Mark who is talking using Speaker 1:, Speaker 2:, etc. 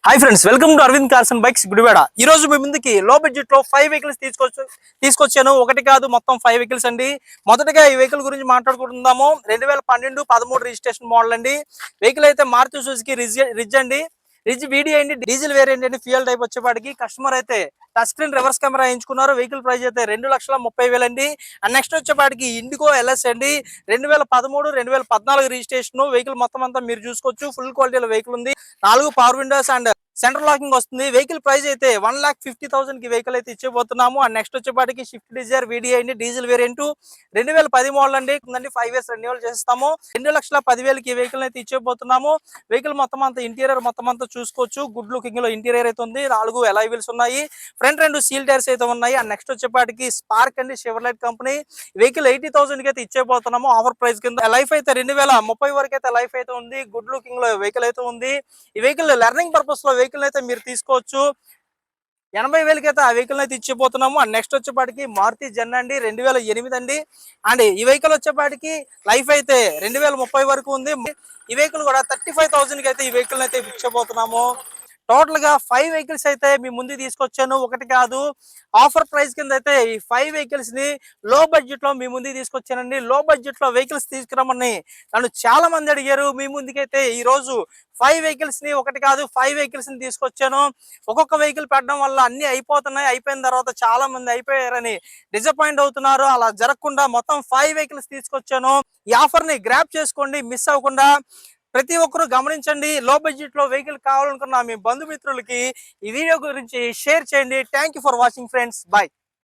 Speaker 1: Hi friends, welcome to Aravind cars and bikes Gudivada. ఈ రోజు మీ ముందుకి లో బడ్జెట్ లో 5 వెహికల్స్ తీసుకొచ్చాను. ఒకటి కాదు, మొత్తం 5 వెహికల్స్ అండి. మొదటగా ఈ వెహికల్ గురించి మాట్లాడుకుంటున్నాము. 2012 13 రిజిస్ట్రేషన్ మోడల్ అండి. వెహికల్ అయితే మారుతి సుజుకి రిజ్ అండి. రిజ్ వీడి అండి, డీజిల్ వేరియంట్ అండి. ఫ్యూయల్ టైప్ వచ్చేపాటికి కస్టమర్ అయితే టచ్ స్క్రీన్ రివర్స్ కెమెరా ఎంచుకున్నారు. వెహికల్ ప్రైస్ అయితే 2,30,000 అండి. అండ్ నెక్స్ట్ వచ్చేపాటికి ఇండిగో ఎల్ఎస్ అండి. 2013 2014 రిజిస్ట్రేషన్. వెహికల్ మొత్తం అంతా మీరు చూసుకోవచ్చు. ఫుల్ క్వాలిటీలో వెహికల్ ఉంది. 4 power Windows and centre locking వస్తుంది. వెహికల్ ప్రైస్ అయితే 1,50,000 కి వెహికల్ అయితే ఇచ్చేపోతున్నాము. అండ్ నెక్స్ట్ వచ్చేపాటికి స్విఫ్ట్ డిజైర్ వీడిఐ అండి, డీజిల్ వేరియంట్ 2010 మోడల్ అండి. 5 ఇయర్స్ రెన్యువల్ చేస్తాము. 2,10,000 కి వెహికల్ అయితే ఇచ్చేపోతున్నాము. వెహికల్ మొత్తం అంతా ఇంటీరియర్ మొత్తం అంతా చూసుకోవచ్చు. గుడ్ లుకింగ్ లో ఇంటీరియర్ అయితే ఉంది. 4 అలాయ్ వీల్స్ ఉన్నాయి. ఫ్రంట్ 2 సీల్ టైర్స్ అయితే ఉన్నాయి. అండ్ నెక్స్ట్ వచ్చేపాటికి స్పార్క్ అండి, షెవర్లెట్ కంపెనీ. వెహికల్ 80,000 కి అయితే ఇచ్చేపోతున్నాము ఆఫర్ ప్రైస్ కింద. లైఫ్ అయితే 2030 వరకు అయితే లైఫ్ అయితే ఉంది. గుడ్ లుకింగ్ లో వెహికల్ అయితే ఉంది. ఈ వెహికల్ లెర్నింగ్ పర్పస్ లో వెహికల్ అయితే మీరు తీసుకోవచ్చు. 80,000కి అయితే ఆ వెహికల్ అయితే ఇచ్చిపోతున్నాము. అండ్ నెక్స్ట్ వచ్చేపాటికి మారుతి జెన్ అండి, 2008 అండి. అండ్ ఈ వెహికల్ వచ్చేపాటికి లైఫ్ అయితే 2030 వరకు ఉంది. ఈ వెహికల్ కూడా 35,000కి అయితే ఈ వెహికల్ అయితే ఇచ్చిపోతున్నాము. టోటల్ గా 5 వెహికల్స్ అయితే మీ ముందు తీసుకొచ్చాను. ఒకటి కాదు, ఆఫర్ ప్రైస్ కింద అయితే ఈ 5 వెహికల్స్ ని లో బడ్జెట్ లో మీ ముందుకు తీసుకొచ్చానండి. లో బడ్జెట్ లో వెహికల్స్ తీసుకురమ్మని నన్ను చాలా మంది అడిగారు. మీ ముందుకైతే ఈ రోజు 5 వెహికల్స్ ని, ఒకటి కాదు 5 వెహికల్స్ ని తీసుకొచ్చాను. ఒక్కొక్క వెహికల్ పెట్టడం వల్ల అన్ని అయిపోతున్నాయి. అయిపోయిన తర్వాత చాలా మంది అయిపోయారని డిసప్పాయింట్ అవుతున్నారు. అలా జరగకుండా మొత్తం 5 వెహికల్స్ తీసుకొచ్చాను. ఈ ఆఫర్ ని గ్రాప్ చేసుకోండి, మిస్ అవ్వకుండా. ప్రతి ఒక్కరు గమనించండి. లో బడ్జెట్ లో వెహికల్ కావాలనుకున్న మీ బంధుమిత్రులకి ఈ వీడియో గురించి షేర్ చేయండి. Thank you for watching friends. Bye.